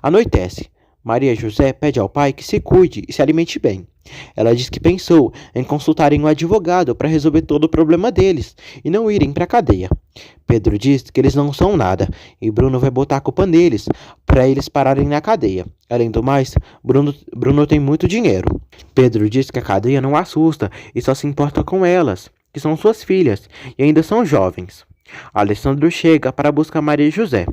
Anoitece. Maria José pede ao pai que se cuide e se alimente bem. Ela diz que pensou em consultarem um advogado para resolver todo o problema deles e não irem para a cadeia. Pedro diz que eles não são nada e Bruno vai botar a culpa neles para eles pararem na cadeia. Além do mais, Bruno tem muito dinheiro. Pedro diz que a cadeia não assusta e só se importa com elas, que são suas filhas e ainda são jovens. Alessandro chega para buscar Maria José.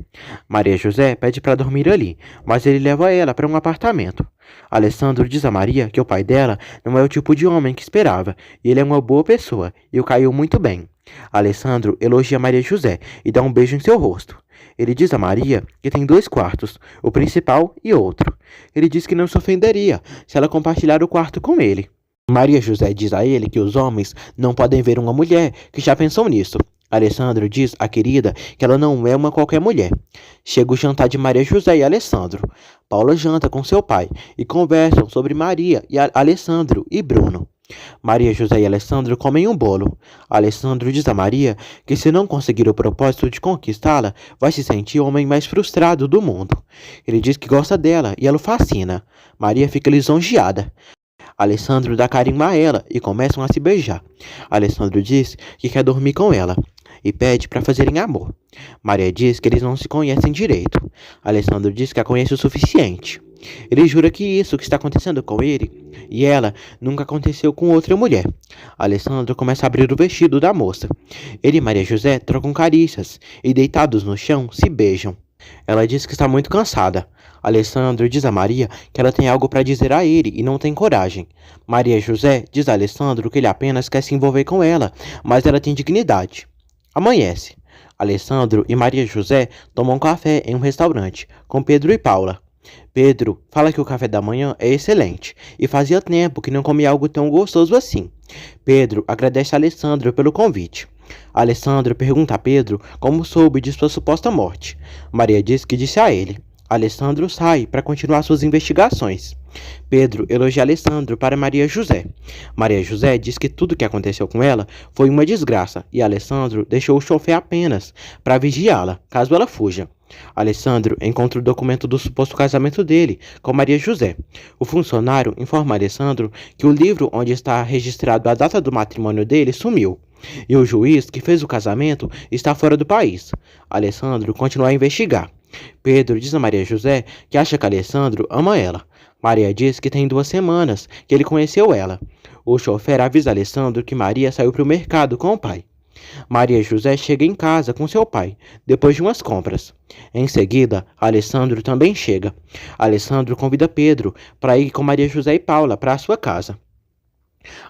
Maria José pede para dormir ali, mas ele leva ela para um apartamento. Alessandro diz a Maria que o pai dela não é o tipo de homem que esperava, e ele é uma boa pessoa, e o caiu muito bem. Alessandro elogia Maria José e dá um beijo em seu rosto. Ele diz a Maria que tem 2 quartos, o principal e outro. Ele diz que não se ofenderia se ela compartilhar o quarto com ele. Maria José diz a ele que os homens não podem ver uma mulher que já pensou nisso. Alessandro diz à querida que ela não é uma qualquer mulher. Chega o jantar de Maria José e Alessandro. Paula janta com seu pai e conversam sobre Maria e Alessandro e Bruno. Maria José e Alessandro comem um bolo. Alessandro diz a Maria que se não conseguir o propósito de conquistá-la, vai se sentir o homem mais frustrado do mundo. Ele diz que gosta dela e ela o fascina. Maria fica lisonjeada. Alessandro dá carinho a ela e começam a se beijar. Alessandro diz que quer dormir com ela e pede para fazerem amor. Maria diz que eles não se conhecem direito. Alessandro diz que a conhece o suficiente. Ele jura que isso que está acontecendo com ele e ela nunca aconteceu com outra mulher. Alessandro começa a abrir o vestido da moça. Ele e Maria José trocam carícias e, deitados no chão, se beijam. Ela diz que está muito cansada. Alessandro diz a Maria que ela tem algo para dizer a ele e não tem coragem. Maria José diz a Alessandro que ele apenas quer se envolver com ela, mas ela tem dignidade. Amanhece. Alessandro e Maria José tomam café em um restaurante com Pedro e Paula. Pedro fala que o café da manhã é excelente e fazia tempo que não comia algo tão gostoso assim. Pedro agradece a Alessandro pelo convite. Alessandro pergunta a Pedro como soube de sua suposta morte. Maria diz que disse a ele. Alessandro sai para continuar suas investigações. Pedro elogia Alessandro para Maria José. Maria José diz que tudo o que aconteceu com ela foi uma desgraça e Alessandro deixou o chofer apenas para vigiá-la, caso ela fuja. Alessandro encontra o documento do suposto casamento dele com Maria José. O funcionário informa Alessandro que o livro onde está registrado a data do matrimônio dele sumiu. E o juiz que fez o casamento está fora do país. Alessandro continua a investigar. Pedro diz a Maria José que acha que Alessandro ama ela. Maria diz que tem 2 semanas que ele conheceu ela. O chofer avisa Alessandro que Maria saiu para o mercado com o pai. Maria José chega em casa com seu pai, depois de umas compras. Em seguida, Alessandro também chega. Alessandro convida Pedro para ir com Maria José e Paula para a sua casa.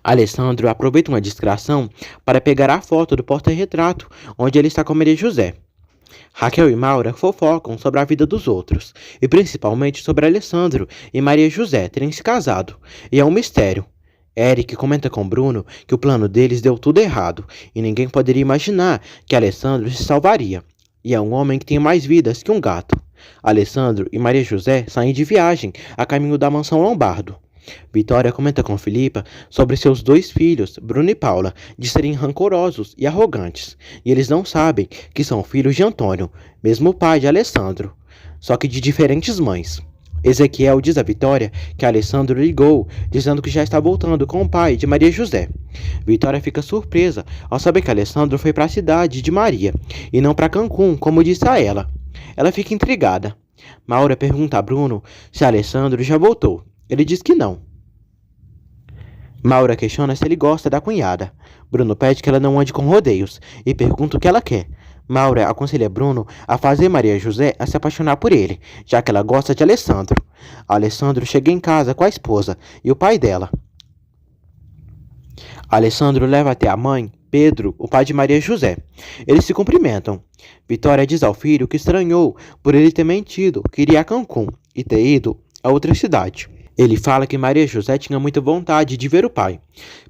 Alessandro aproveita uma distração para pegar a foto do porta-retrato onde ele está com Maria José. Raquel e Maura fofocam sobre a vida dos outros, e principalmente sobre Alessandro e Maria José terem se casado, e é um mistério. Eric comenta com Bruno que o plano deles deu tudo errado, e ninguém poderia imaginar que Alessandro se salvaria, e é um homem que tem mais vidas que um gato. Alessandro e Maria José saem de viagem a caminho da mansão Lombardo. Vitória comenta com Filipa sobre seus 2 filhos, Bruno e Paula, de serem rancorosos e arrogantes, e eles não sabem que são filhos de Antônio, mesmo pai de Alessandro, só que de diferentes mães. Ezequiel diz a Vitória que Alessandro ligou, dizendo que já está voltando com o pai de Maria José. Vitória fica surpresa ao saber que Alessandro foi para a cidade de Maria, e não para Cancún, como disse a ela. Ela fica intrigada. Maura pergunta a Bruno se Alessandro já voltou. Ele diz que não. Maura questiona se ele gosta da cunhada. Bruno pede que ela não ande com rodeios e pergunta o que ela quer. Maura aconselha Bruno a fazer Maria José a se apaixonar por ele, já que ela gosta de Alessandro. Alessandro chega em casa com a esposa e o pai dela. Alessandro leva até a mãe, Pedro, o pai de Maria José. Eles se cumprimentam. Vitória diz ao filho que estranhou por ele ter mentido que iria a Cancún e ter ido a outra cidade. Ele fala que Maria José tinha muita vontade de ver o pai.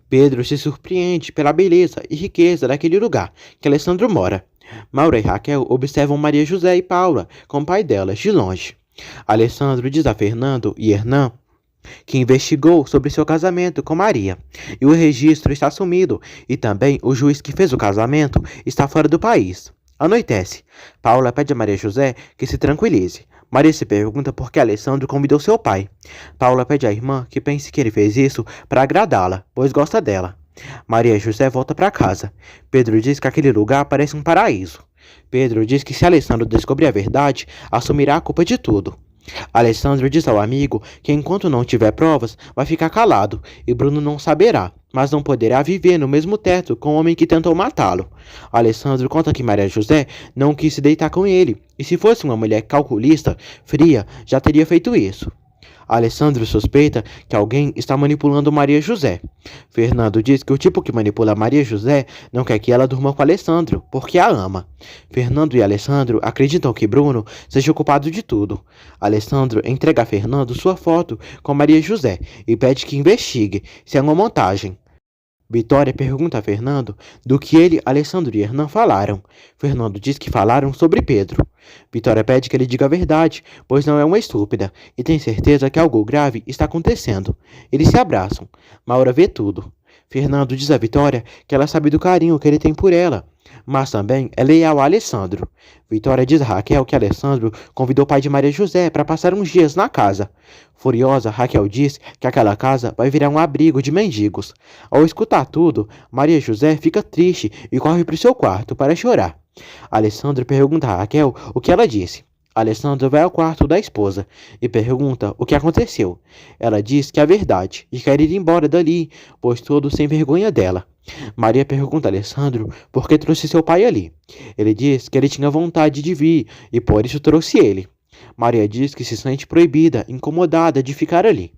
Pedro se surpreende pela beleza e riqueza daquele lugar que Alessandro mora. Maura e Raquel observam Maria José e Paula com o pai delas de longe. Alessandro diz a Fernando e Hernan que investigou sobre seu casamento com Maria, e o registro está sumido, e também o juiz que fez o casamento está fora do país. Anoitece. Paula pede a Maria José que se tranquilize. Maria se pergunta por que Alessandro convidou seu pai. Paula pede à irmã que pense que ele fez isso para agradá-la, pois gosta dela. Maria José volta para casa. Pedro diz que aquele lugar parece um paraíso. Pedro diz que se Alessandro descobrir a verdade, assumirá a culpa de tudo. Alessandro diz ao amigo que enquanto não tiver provas, vai ficar calado, e Bruno não saberá, mas não poderá viver no mesmo teto com o homem que tentou matá-lo. Alessandro conta que Maria José não quis se deitar com ele, e se fosse uma mulher calculista, fria, já teria feito isso. Alessandro suspeita que alguém está manipulando Maria José. Fernando diz que o tipo que manipula Maria José não quer que ela durma com Alessandro, porque a ama. Fernando e Alessandro acreditam que Bruno seja o culpado de tudo. Alessandro entrega a Fernando sua foto com Maria José e pede que investigue se é uma montagem. Vitória pergunta a Fernando do que ele, Alessandro e Hernan falaram. Fernando diz que falaram sobre Pedro. Vitória pede que ele diga a verdade, pois não é uma estúpida, e tem certeza que algo grave está acontecendo. Eles se abraçam. Maura vê tudo. Fernando diz a Vitória que ela sabe do carinho que ele tem por ela, mas também é leal a Alessandro. Vitória diz a Raquel que Alessandro convidou o pai de Maria José para passar uns dias na casa. Furiosa, Raquel diz que aquela casa vai virar um abrigo de mendigos. Ao escutar tudo, Maria José fica triste e corre para o seu quarto para chorar. Alessandro pergunta a Raquel o que ela disse. Alessandro vai ao quarto da esposa e pergunta o que aconteceu. Ela diz que é a verdade e quer ir embora dali, pois todos sem vergonha dela. Maria pergunta a Alessandro por que trouxe seu pai ali. Ele diz que ele tinha vontade de vir e por isso trouxe ele. Maria diz que se sente proibida, incomodada de ficar ali.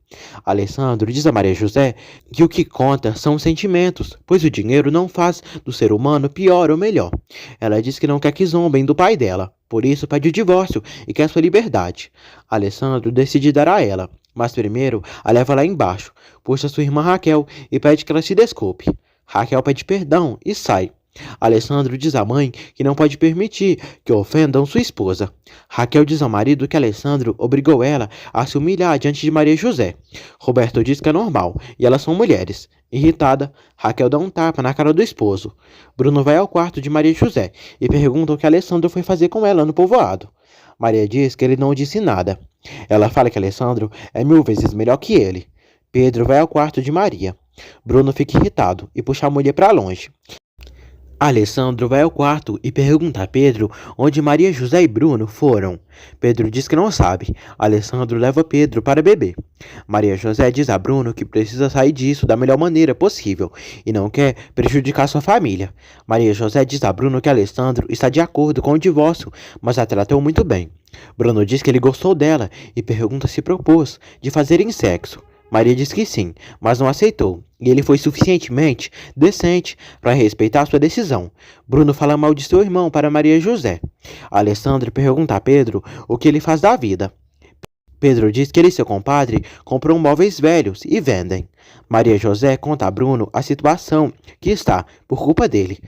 Alessandro diz a Maria José que o que conta são os sentimentos, pois o dinheiro não faz do ser humano pior ou melhor. Ela diz que não quer que zombem do pai dela, por isso pede o divórcio e quer sua liberdade. Alessandro decide dar a ela, mas primeiro a leva lá embaixo, puxa sua irmã Raquel e pede que ela se desculpe. Raquel pede perdão e sai. Alessandro diz à mãe que não pode permitir que ofendam sua esposa. Raquel diz ao marido que Alessandro obrigou ela a se humilhar diante de Maria José. Roberto diz que é normal e elas são mulheres. Irritada, Raquel dá um tapa na cara do esposo. Bruno vai ao quarto de Maria José e pergunta o que Alessandro foi fazer com ela no povoado. Maria diz que ele não disse nada. Ela fala que Alessandro é 1000 vezes melhor que ele. Pedro vai ao quarto de Maria. Bruno fica irritado e puxa a mulher para longe. Alessandro vai ao quarto e pergunta a Pedro onde Maria José e Bruno foram. Pedro diz que não sabe. Alessandro leva Pedro para beber. Maria José diz a Bruno que precisa sair disso da melhor maneira possível e não quer prejudicar sua família. Maria José diz a Bruno que Alessandro está de acordo com o divórcio, mas a tratou muito bem. Bruno diz que ele gostou dela e pergunta se propôs de fazerem sexo. Maria diz que sim, mas não aceitou, e ele foi suficientemente decente para respeitar sua decisão. Bruno fala mal de seu irmão para Maria José. Alessandro pergunta a Pedro o que ele faz da vida. Pedro diz que ele e seu compadre compram móveis velhos e vendem. José conta a Bruno a situação que está por culpa dele.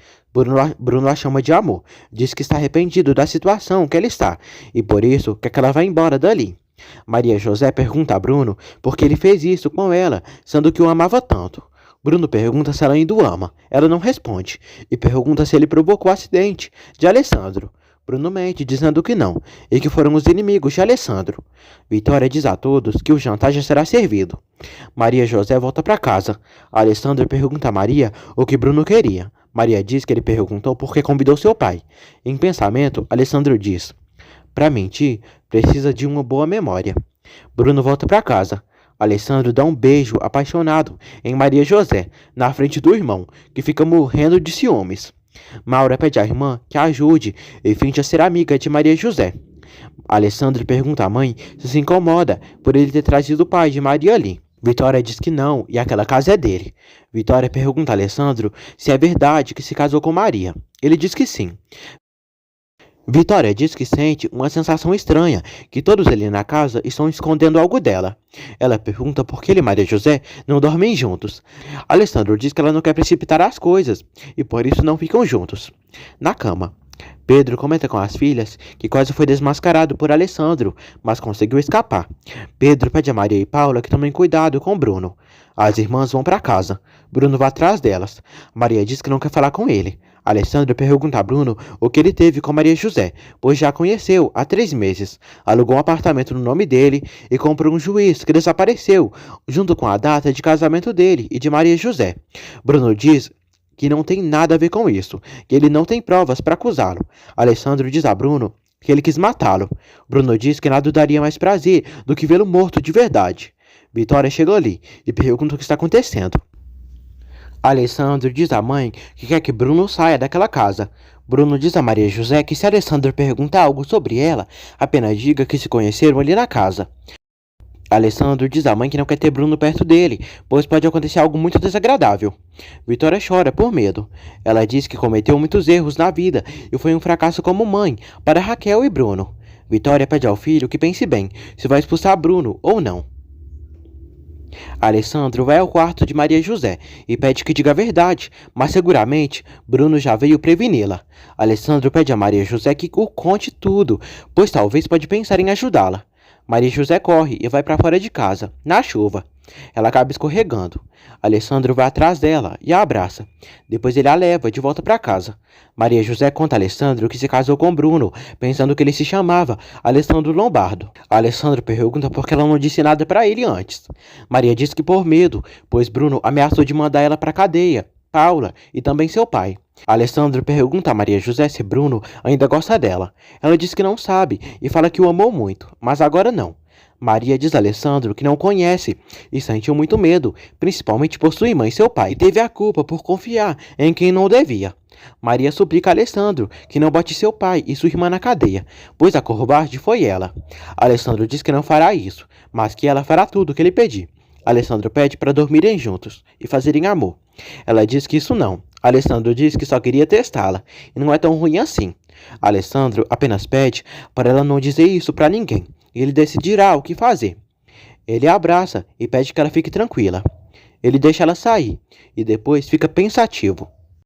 Bruno a chama de amor, diz que está arrependido da situação que ele está, e por isso quer que ela vá embora dali. Maria José pergunta a Bruno por que ele fez isso com ela, sendo que o amava tanto. Bruno pergunta se ela ainda o ama. Ela não responde e pergunta se ele provocou o acidente de Alessandro. Bruno mente, dizendo que não, e que foram os inimigos de Alessandro. Vitória diz a todos que o jantar já será servido. Maria José volta para casa. Alessandro pergunta a Maria o que Bruno queria. Maria diz que ele perguntou por que convidou seu pai. Em pensamento, Alessandro diz: para mentir, precisa de uma boa memória. Bruno volta para casa. Alessandro dá um beijo apaixonado em Maria José, na frente do irmão, que fica morrendo de ciúmes. Maura pede à irmã que a ajude e finge ser amiga de Maria José. Alessandro pergunta à mãe se incomoda por ele ter trazido o pai de Maria ali. Vitória diz que não e aquela casa é dele. Vitória pergunta a Alessandro se é verdade que se casou com Maria. Ele diz que sim. Vitória diz que sente uma sensação estranha, que todos ali na casa estão escondendo algo dela. Ela pergunta por que ele e Maria José não dormem juntos. Alessandro diz que ela não quer precipitar as coisas e por isso não ficam juntos. Na cama, Pedro comenta com as filhas que quase foi desmascarado por Alessandro, mas conseguiu escapar. Pedro pede a Maria e Paula que tomem cuidado com Bruno. As irmãs vão para casa. Bruno vai atrás delas. Maria diz que não quer falar com ele. Alessandro pergunta a Bruno o que ele teve com Maria José, pois já a conheceu há 3 meses. Alugou um apartamento no nome dele e comprou um juiz que desapareceu, junto com a data de casamento dele e de Maria José. Bruno diz que não tem nada a ver com isso, que ele não tem provas para acusá-lo. Alessandro diz a Bruno que ele quis matá-lo. Bruno diz que nada daria mais prazer do que vê-lo morto de verdade. Vitória chega ali e pergunta o que está acontecendo. Alessandro diz à mãe que quer que Bruno saia daquela casa. Bruno diz a Maria José que se Alessandro perguntar algo sobre ela, apenas diga que se conheceram ali na casa. Alessandro diz à mãe que não quer ter Bruno perto dele, pois pode acontecer algo muito desagradável. Vitória chora por medo. Ela diz que cometeu muitos erros na vida e foi um fracasso como mãe para Raquel e Bruno. Vitória pede ao filho que pense bem se vai expulsar Bruno ou não. Alessandro vai ao quarto de Maria José e pede que diga a verdade, mas seguramente Bruno já veio preveni-la. Alessandro pede a Maria José que o conte tudo, pois talvez pode pensar em ajudá-la. Maria José corre e vai para fora de casa, na chuva. Ela acaba escorregando. Alessandro vai atrás dela e a abraça. Depois ele a leva de volta para casa. Maria José conta a Alessandro que se casou com Bruno, pensando que ele se chamava Alessandro Lombardo. Alessandro pergunta por que ela não disse nada para ele antes. Maria diz que por medo, pois Bruno ameaçou de mandar ela para a cadeia, Paula e também seu pai. Alessandro pergunta a Maria José se Bruno ainda gosta dela. Ela diz que não sabe e fala que o amou muito, mas agora não. Maria diz a Alessandro que não conhece e sentiu muito medo, principalmente por sua irmã e seu pai, e teve a culpa por confiar em quem não devia. Maria suplica a Alessandro que não bote seu pai e sua irmã na cadeia, pois a covarde foi ela. Alessandro diz que não fará isso, mas que ela fará tudo o que ele pedir. Alessandro pede para dormirem juntos e fazerem amor. Ela diz que isso não. Alessandro diz que só queria testá-la e não é tão ruim assim. Alessandro apenas pede para ela não dizer isso para ninguém e ele decidirá o que fazer. Ele a abraça e pede que ela fique tranquila. Ele deixa ela sair e depois fica pensativo.